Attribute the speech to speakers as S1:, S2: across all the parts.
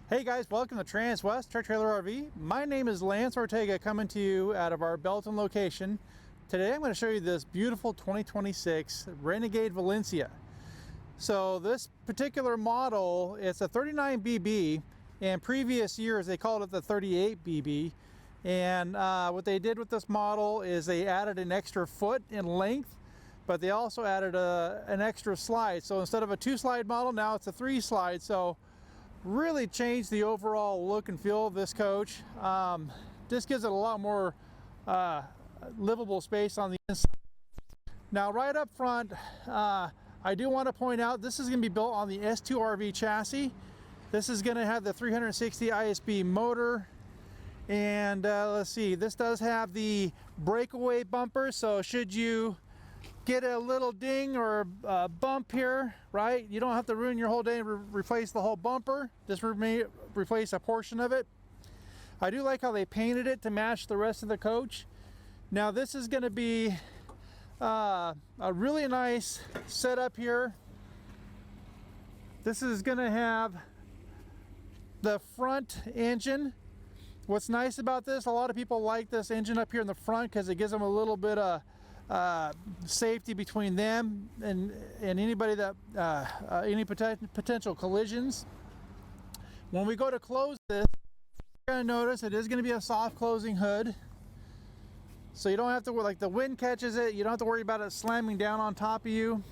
S1: Hey guys, welcome to Transwest Truck Trailer RV. My name is Lance Ortega, coming to you out of our Belton location. Today I'm going to show you this beautiful 2026 Renegade Valencia. So this particular model, it's a 39BB, and previous years they called it the 38BB. And what they did with this model is they added an extra foot in length, but they also added an extra slide. So instead of a 2-slide model, now it's a 3-slide. So really changed the overall look and feel of this coach. This gives it a lot more livable space on the inside. Now right up front, I do want to point out this is going to be built on the S2RV chassis. This is going to have the 360 ISB motor, and let's see, this does have the breakaway bumper, so should you get a little ding or a bump here, right, you don't have to ruin your whole day and replace the whole bumper. Just replace a portion of it. I do like how they painted it to match the rest of the coach. Now this is going to be a really nice setup here. This is going to have the front engine. What's nice about this, a lot of people like this engine up here in the front because it gives them a little bit of safety between them and anybody that any potential collisions. When we go to close this, you're going to notice it is going to be a soft closing hood, so you don't have to, like, the wind catches it, you don't have to worry about it slamming down on top of you.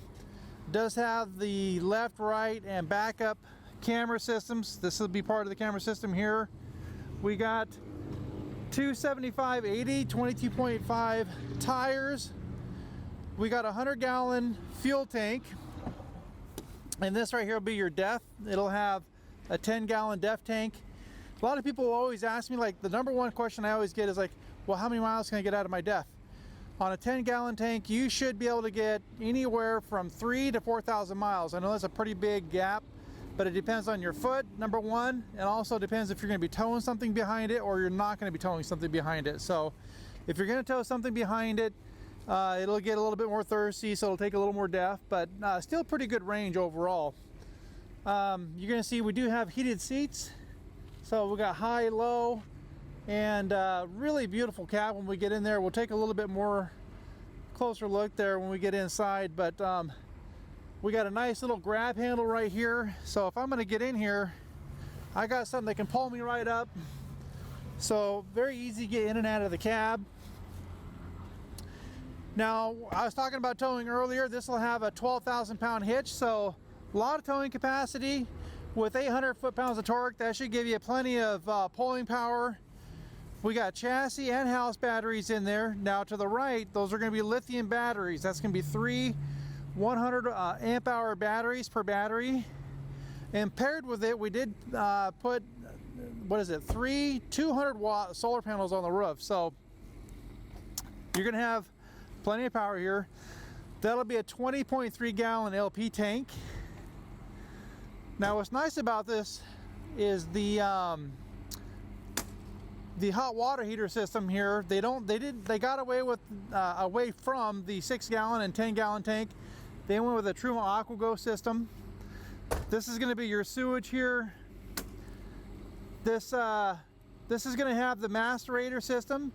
S1: It does have the left, right, and backup camera systems. This will be part of the camera system here. We got 275/80 22.5 tires. We got a 100-gallon fuel tank, and this right here will be your DEF. It'll have a 10-gallon DEF tank. A lot of people will always ask me, like, the number one question I always get is like, well, how many miles can I get out of my DEF? On a 10-gallon tank, you should be able to get anywhere from 3,000 to 4,000 miles. I know that's a pretty big gap, but it depends on your foot, number one, and also depends if you're going to be towing something behind it or you're not going to be towing something behind it. So if you're going to tow something behind it, it'll get a little bit more thirsty, so it'll take a little more DEF, but still pretty good range overall. You're going to see we do have heated seats, so we got high, low, and really beautiful cab when we get in there. We'll take a little bit more closer look there when we get inside, but we got a nice little grab handle right here, so if I'm going to get in here, I got something that can pull me right up, so very easy to get in and out of the cab. Now, I was talking about towing earlier. This will have a 12,000 pound hitch, so a lot of towing capacity. With 800 foot-pounds of torque, that should give you plenty of pulling power. We got chassis and house batteries in there. Now to the right, those are going to be lithium batteries. That's going to be 3 100 amp hour batteries per battery. And paired with it, we did put, what is it, 3 200-watt solar panels on the roof. So you're going to have plenty of power here. That'll be a 20.3 gallon LP tank. Now what's nice about this is the hot water heater system here. They got away from the 6-gallon and 10-gallon tank. They went with a Truma AquaGo system. This is going to be your sewage here. This is going to have the macerator system.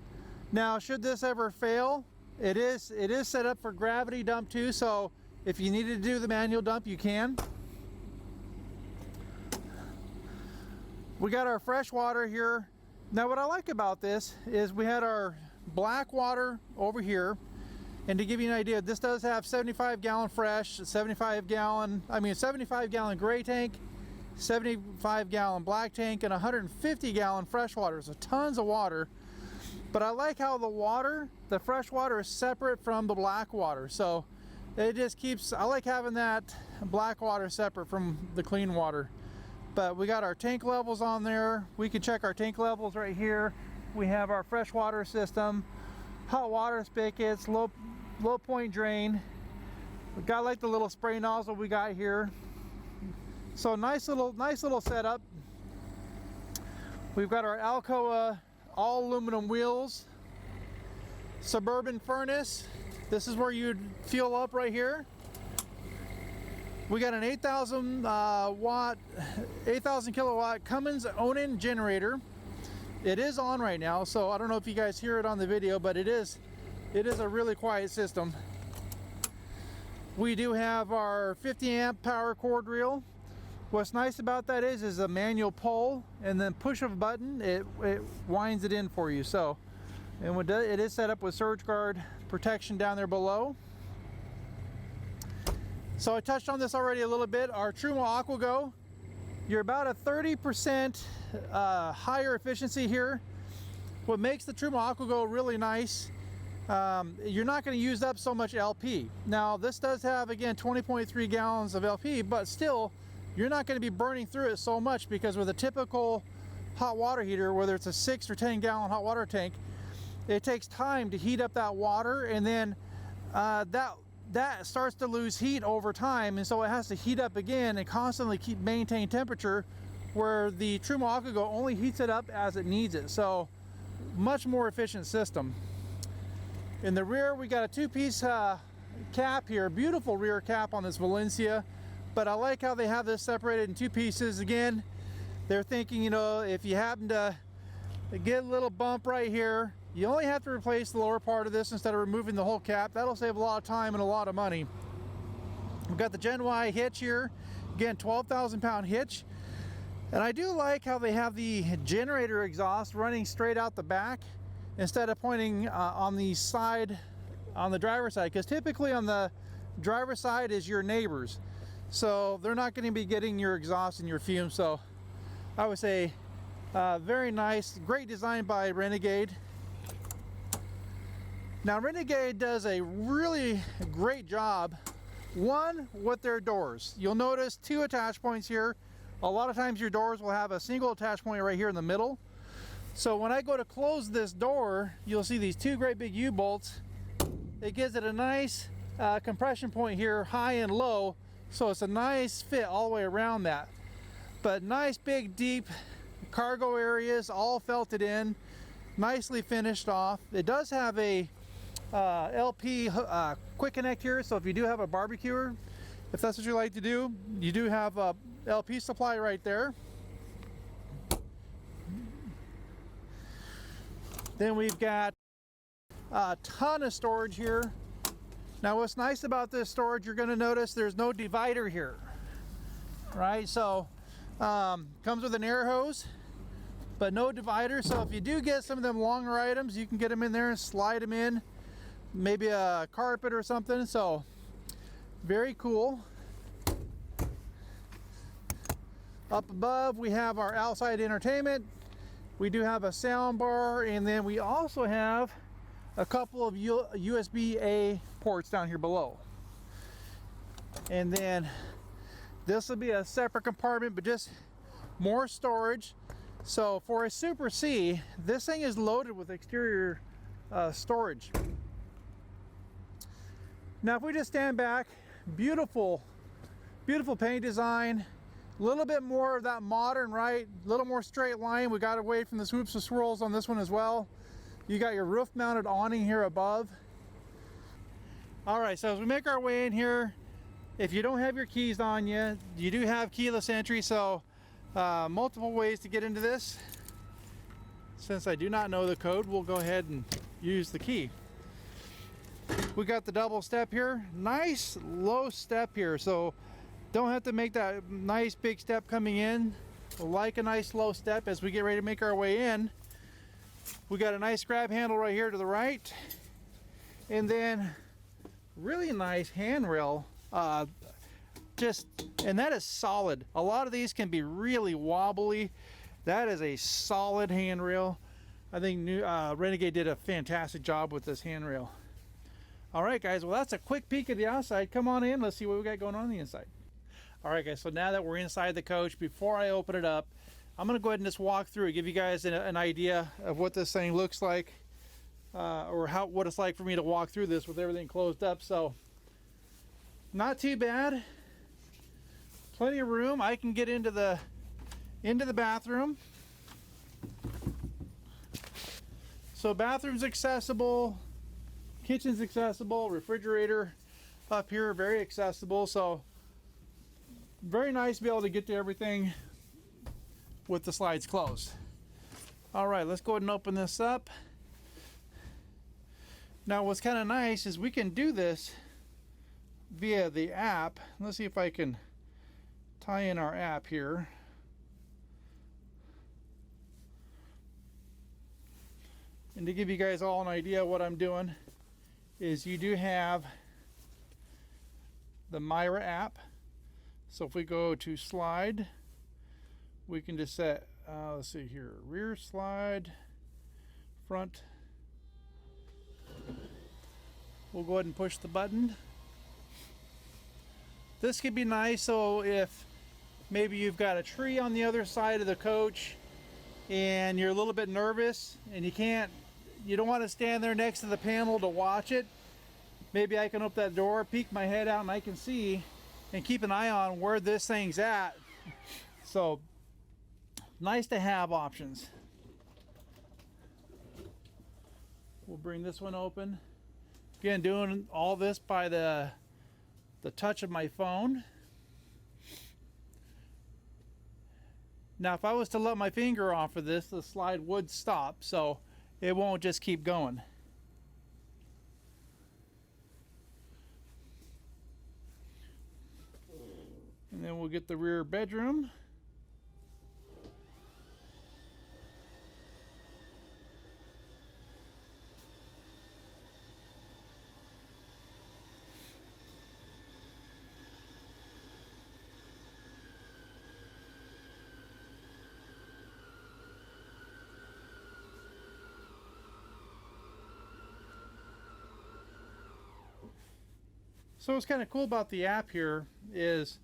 S1: Now should this ever fail, it is set up for gravity dump too, so if you needed to do the manual dump, you can. We got our fresh water here. Now what I like about this is we had our black water over here, and to give you an idea, this does have 75-gallon fresh, 75-gallon gray tank, 75-gallon black tank, and 150-gallon fresh water. So tons of water. But I like how the fresh water is separate from the black water. So it just keeps, I like having that black water separate from the clean water. But we got our tank levels on there. We can check our tank levels right here. We have our fresh water system, hot water spigots, low point drain. We got like the little spray nozzle we got here. So nice little setup. We've got our Alcoa all aluminum wheels, suburban furnace. This is where you'd fuel up right here. We got an 8,000 kilowatt Cummins Onan generator. It is on right now, so I don't know if you guys hear it on the video, but it is a really quiet system. We do have our 50 amp power cord reel. What's nice about that is a manual pull, and then push of a button, it winds it in for you. So, and it is set up with surge guard protection down there below. So I touched on this already a little bit. Our Truma AquaGo, you're about a 30% higher efficiency here. What makes the Truma AquaGo really nice, you're not going to use up so much LP. Now this does have, again, 20.3 gallons of LP, but still you're not going to be burning through it so much, because with a typical hot water heater, whether it's a 6 or 10 gallon hot water tank, it takes time to heat up that water, and then that starts to lose heat over time, and so it has to heat up again and constantly maintain temperature, where the Truma AquaGo only heats it up as it needs it. So much more efficient system. In the rear, we got a two-piece cap here, beautiful rear cap on this Valencia, but I like how they have this separated in two pieces. Again, they're thinking, you know, if you happen to get a little bump right here, you only have to replace the lower part of this instead of removing the whole cap. That'll save a lot of time and a lot of money. We've got the Gen Y hitch here. Again, 12,000 pound hitch. And I do like how they have the generator exhaust running straight out the back instead of pointing on the side, on the driver's side, because typically on the driver's side is your neighbors. So they're not going to be getting your exhaust and your fumes. So I would say very nice, great design by Renegade. Now Renegade does a really great job, one, with their doors. You'll notice two attach points here. A lot of times your doors will have a single attach point right here in the middle. So when I go to close this door, you'll see these two great big U-bolts. It gives it a nice compression point here, high and low, so it's a nice fit all the way around that. But nice big deep cargo areas, all felted in, nicely finished off. It does have a LP quick connect here, so if you do have a barbecuer, if that's what you like to do, you do have a LP supply right there. Then we've got a ton of storage here. Now what's nice about this storage, you're going to notice there's no divider here, right? So comes with an air hose, but no divider. So if you do get some of them longer items, you can get them in there and slide them in, maybe a carpet or something. So very cool. Up above we have our outside entertainment. We do have a sound bar, and then we also have a couple of USB-A ports down here below. And then this will be a separate compartment, but just more storage. So for a Super C, this thing is loaded with exterior storage. Now if we just stand back, beautiful, beautiful paint design. A little bit more of that modern, right? A little more straight line. We got away from the swoops and swirls on this one as well. You got your roof mounted awning here above. All right, so as we make our way in here, if you don't have your keys on you, you do have keyless entry, so multiple ways to get into this. Since I do not know the code, we'll go ahead and use the key. We got the double step here. Nice low step here, so don't have to make that nice big step coming in. Like a nice low step as we get ready to make our way in. We got a nice grab handle right here to the right, and then really nice handrail. And that is solid. A lot of these can be really wobbly. That is a solid handrail. I think Renegade did a fantastic job with this handrail. All right, guys. Well, that's a quick peek at the outside. Come on in. Let's see what we got going on the inside. All right, guys. So now that we're inside the coach, before I open it up, I'm going to go ahead and just walk through, give you guys an idea of what this thing looks like, or what it's like for me to walk through this with everything closed up. So, not too bad. Plenty of room. I can get into the bathroom. So bathroom's accessible, kitchen's accessible, refrigerator up here very accessible. So very nice to be able to get to everything with the slides closed. All right, let's go ahead and open this up. Now what's kind of nice is we can do this via the app. Let's see if I can tie in our app here. And to give you guys all an idea of what I'm doing is you do have the Myra app. So if we go to slide, we can just set, let's see here, rear slide, front. We'll go ahead and push the button. This could be nice, so if maybe you've got a tree on the other side of the coach and you're a little bit nervous and you don't want to stand there next to the panel to watch it, maybe I can open that door, peek my head out, and I can see and keep an eye on where this thing's at. So nice to have options. We'll bring this one open. Again, doing all this by the touch of my phone. Now if I was to let my finger off of this, the slide would stop, so it won't just keep going. And then we'll get the rear bedroom. So what's kind of cool about the app here is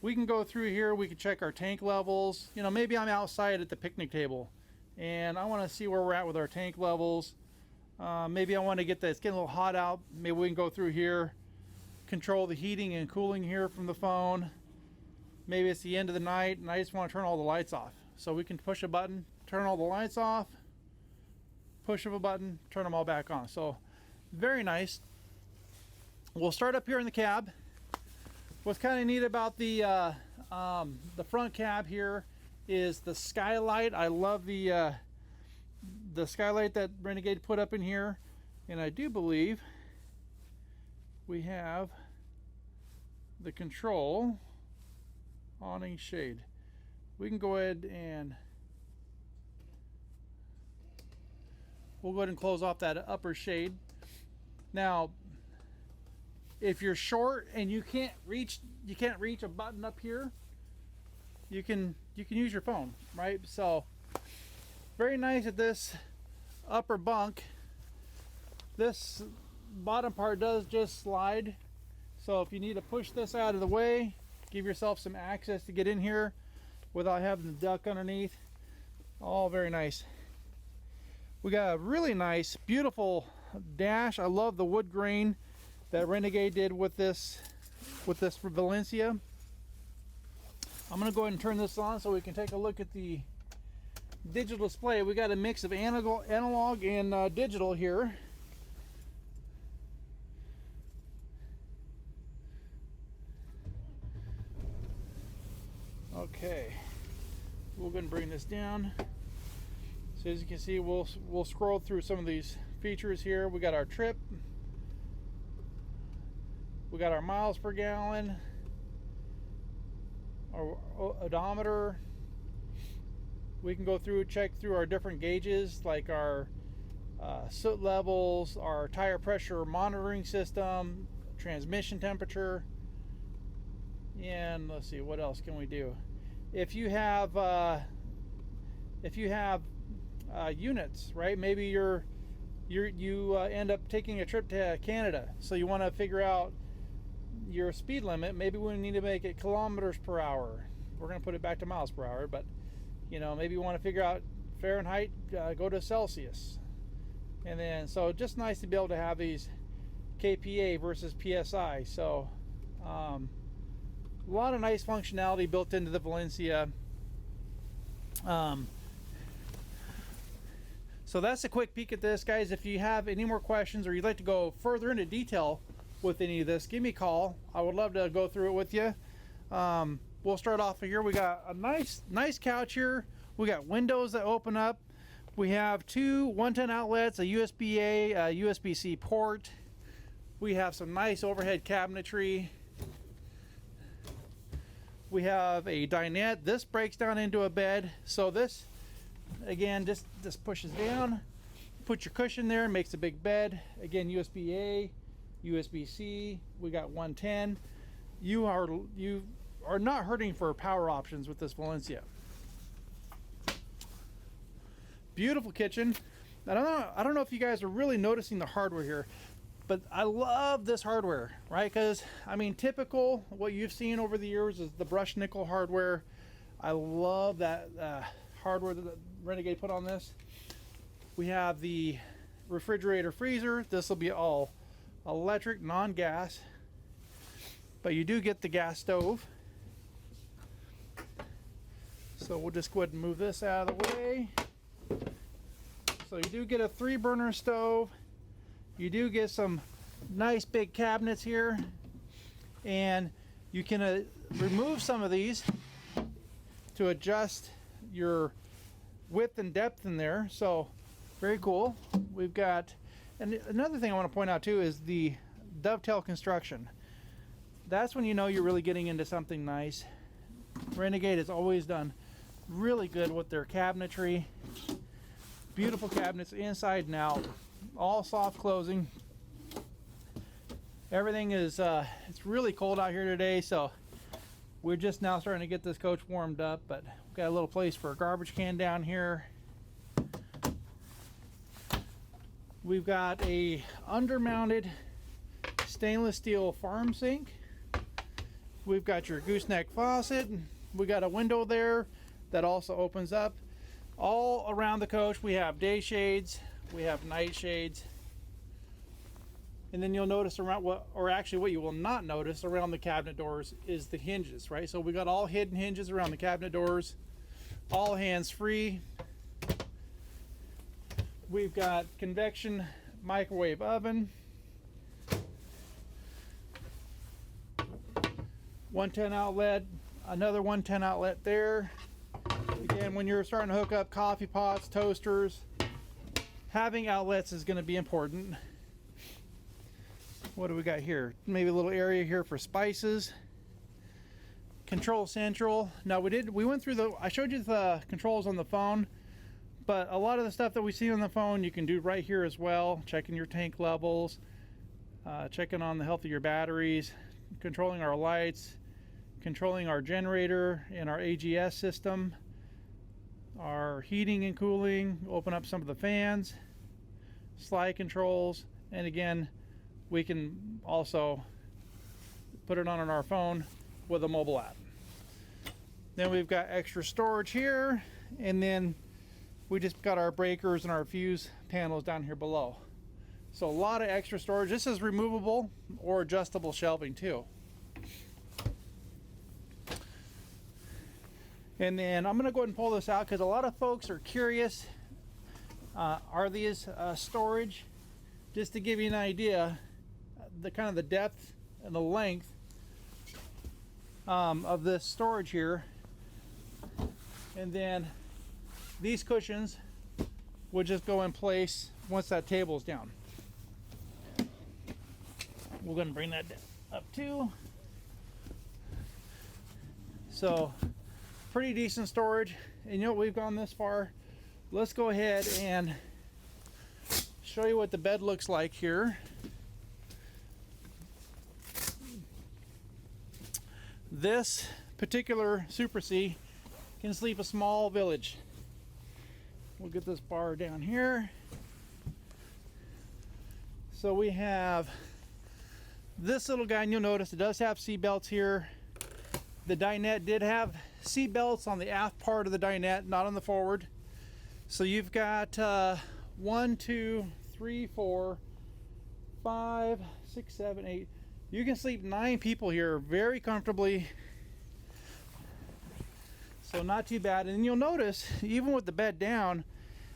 S1: we can go through here, we can check our tank levels. You know, maybe I'm outside at the picnic table and I want to see where we're at with our tank levels. Maybe I want to get that, it's getting a little hot out. Maybe we can go through here, control the heating and cooling here from the phone. Maybe it's the end of the night and I just want to turn all the lights off. So we can push a button, turn all the lights off, push of a button, turn them all back on. So very nice. We'll start up here in the cab. What's kind of neat about the front cab here is the skylight. I love the skylight that Renegade put up in here, and I do believe we have the control awning shade. We can go ahead and we'll go ahead and close off that upper shade. Now if you're short and you can't reach a button up here, you can use your phone, right? So very nice at this upper bunk. This bottom part does just slide, so if you need to push this out of the way, give yourself some access to get in here without having to duck underneath. All very nice. We got a really nice, beautiful dash. I love the wood grain that Renegade did with this for Valencia. I'm gonna go ahead and turn this on so we can take a look at the digital display. We got a mix of analog and digital here. Okay, we're gonna bring this down. So as you can see, we'll scroll through some of these features here. We got our trip. We got our miles per gallon, our odometer. We can go through, check through our different gauges, like our soot levels, our tire pressure monitoring system, transmission temperature, and let's see, what else can we do? If you have units, right? Maybe you end up taking a trip to Canada, so you want to figure out your speed limit. Maybe we need to make it kilometers per hour. We're going to put it back to miles per hour, but you know, maybe you want to figure out Fahrenheit, go to Celsius. And then, so just nice to be able to have these kPa versus PSI. So a lot of nice functionality built into the Valencia. So that's a quick peek at this, guys. If you have any more questions or you'd like to go further into detail with any of this, give me a call. I would love to go through it with you. we'll start off here. We got a nice couch here. We got windows that open up. We have two 110 outlets, a USB-A, a USB-C port. We have some nice overhead cabinetry. We have a dinette. This breaks down into a bed. So this, again, just pushes down. Put your cushion there, makes a big bed. Again, USB-A, USB-C. We got 110. You are not hurting for power options with this Valencia. Beautiful kitchen. I don't know if you guys are really noticing the hardware here, but I love this hardware, right? Because I mean, typical what you've seen over the years is the brushed nickel hardware. I love that hardware that Renegade put on this. We have the refrigerator freezer. This will be all electric, non-gas, but you do get the gas stove. So we'll just go ahead and move this out of the way. So you do get a 3-burner stove. You do get some nice big cabinets here, and you can remove some of these to adjust your width and depth in there. So very cool. We've got, and another thing I want to point out too is the dovetail construction. That's when you know you're really getting into something nice. Renegade has always done really good with their cabinetry. Beautiful cabinets inside and out, all soft closing. Everything is it's really cold out here today, so we're just now starting to get this coach warmed up, but we've got a little place for a garbage can down here. We've got a undermounted stainless steel farm sink. We've got your gooseneck faucet. We got a window there that also opens up. All around the coach we have day shades, we have night shades, and then you'll notice around what you will not notice around the cabinet doors is the hinges, right? So we got all hidden hinges around the cabinet doors, all hands free. We've got convection microwave oven, 110 outlet, another 110 outlet there. Again, when you're starting to hook up coffee pots, toasters, having outlets is going to be important. What do we got here? Maybe a little area here for spices. Control central. Now we went through I showed you the controls on the phone, but a lot of the stuff that we see on the phone you can do right here as well. Checking your tank levels, checking on the health of your batteries, controlling our lights, controlling our generator and our AGS system, our heating and cooling, open up some of the fans, slide controls, and again, we can also put it on our phone with a mobile app. Then we've got extra storage here, and then we just got our breakers and our fuse panels down here below. So a lot of extra storage. This is removable or adjustable shelving too. And then I'm going to go ahead and pull this out because a lot of folks are curious. Are these storage? Just to give you an idea, the kind of the depth and the length of this storage here. And then these cushions would just go in place once that table's down. We're going to bring that up too. So pretty decent storage, and you know what, we've gone this far. Let's go ahead and show you what the bed looks like here. This particular Super C can sleep a small village. We'll get this bar down here. So we have this little guy, and you'll notice it does have seat belts here. The dinette did have seat belts on the aft part of the dinette, not on the forward. So you've got 1, 2, 3, 4, 5, 6, 7, 8. You can sleep 9 people here very comfortably. So not too bad. And you'll notice, even with the bed down,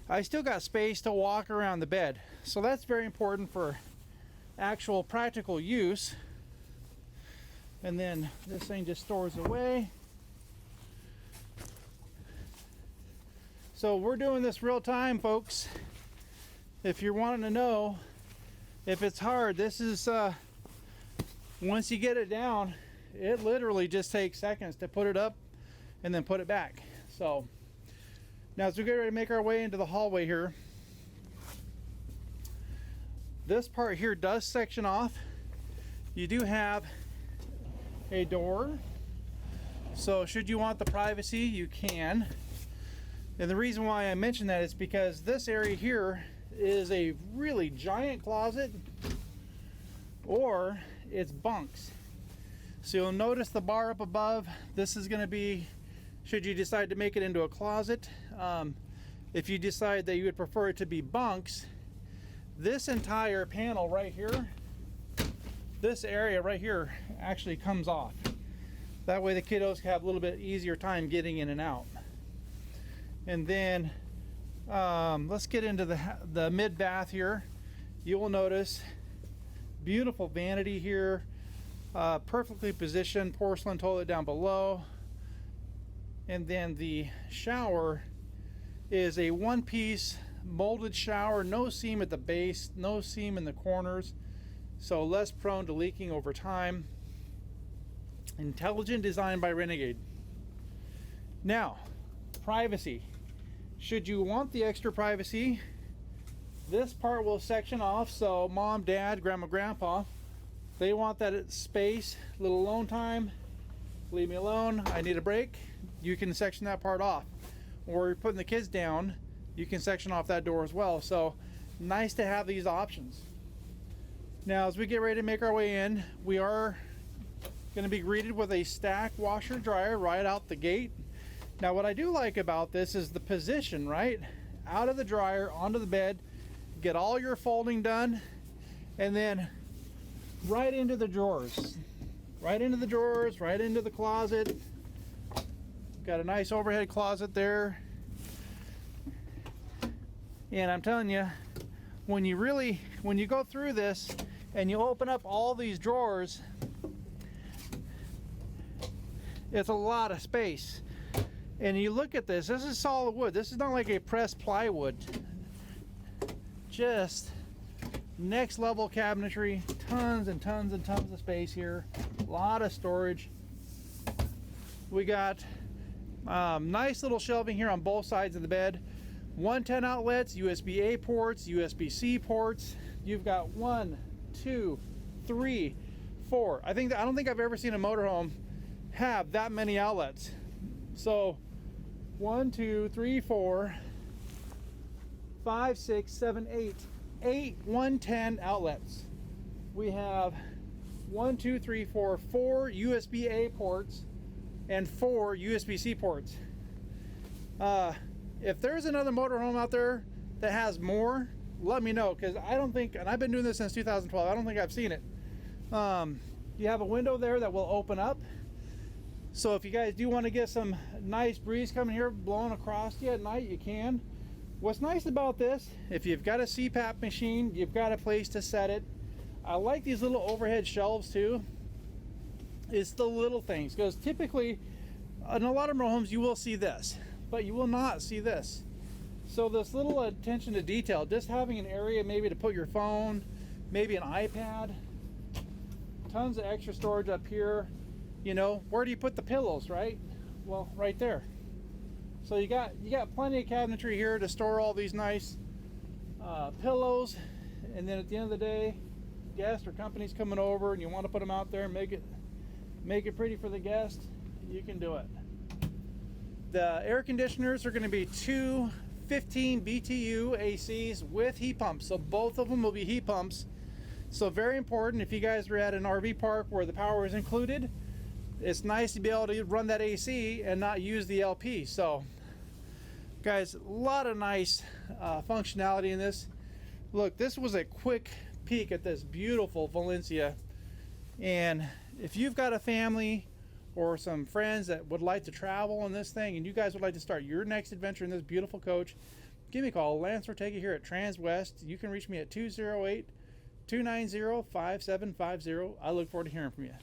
S1: I still got space to walk around the bed. So that's very important for actual practical use. And then this thing just stores away. So we're doing this real time, folks. If you're wanting to know if it's hard, this is once you get it down, it literally just takes seconds to put it up and then put it back. So now as we get ready to make our way into the hallway here, this part here does section off. You do have a door, so should you want the privacy, you can. And the reason why I mention that is because this area here is a really giant closet, or it's bunks. So you'll notice the bar up above. This is going to be, should you decide to make it into a closet. If you decide that you would prefer it to be bunks, this entire panel right here, this area right here actually comes off. That way the kiddos have a little bit easier time getting in and out. And then let's get into the mid bath here. You will notice beautiful vanity here, perfectly positioned porcelain toilet down below, and then the shower is a one-piece molded shower, no seam at the base, no seam in the corners, so less prone to leaking over time. Intelligent design by Renegade. Now, privacy. Should you want the extra privacy, this part will section off, so mom, dad, grandma, grandpa, they want that space, little alone time, leave me alone, I need a break, you can section that part off. Or you're putting the kids down, you can section off that door as well. So nice to have these options. Now as we get ready to make our way in, we are going to be greeted with a stack washer dryer right out the gate. Now what I do like about this is the position, right? Out of the dryer, onto the bed, get all your folding done, and then right into the drawers. Right into the drawers, right into the closet. Got a nice overhead closet there. And I'm telling you, when you go through this and you open up all these drawers, it's a lot of space. And you look at this is solid wood. This is not like a pressed plywood. Just next level cabinetry, tons and tons and tons of space here. A lot of storage. We got nice little shelving here on both sides of the bed. 110 outlets, USB-A ports, USB-C ports. You've got 1, 2, 3, 4. I don't think I've ever seen a motorhome have that many outlets. So 1, 2, 3, 4, 5, 6, 7, 8. 8 110 outlets. We have 1, 2, 3, 4, 4 USB-A ports and 4 USB-C ports. If there's another motorhome out there that has more, let me know, because I don't think, and I've been doing this since 2012, I don't think I've seen it. You have a window there that will open up, so if you guys do want to get some nice breeze coming here blowing across you at night, you can. What's nice about this, if you've got a CPAP machine, you've got a place to set it. I like these little overhead shelves too. It's the little things, because typically in a lot of motorhomes you will see this, but you will not see this. So this little attention to detail, just having an area maybe to put your phone, maybe an iPad, tons of extra storage up here. You know, where do you put the pillows, right? Well, right there. So you got plenty of cabinetry here to store all these nice pillows, and then at the end of the day, guests or companies coming over and you want to put them out there and make it pretty for the guest, you can do it. The air conditioners are going to be two 15 BTU ACs with heat pumps, so both of them will be heat pumps. So very important, if you guys are at an RV park where the power is included, it's nice to be able to run that AC and not use the LP. So guys, a lot of nice functionality in this. Look, this was a quick peek at this beautiful Valencia, and if you've got a family or some friends that would like to travel on this thing and you guys would like to start your next adventure in this beautiful coach, give me a call. Lance Ortega here at Transwest. You can reach me at 208-290-5750. I look forward to hearing from you.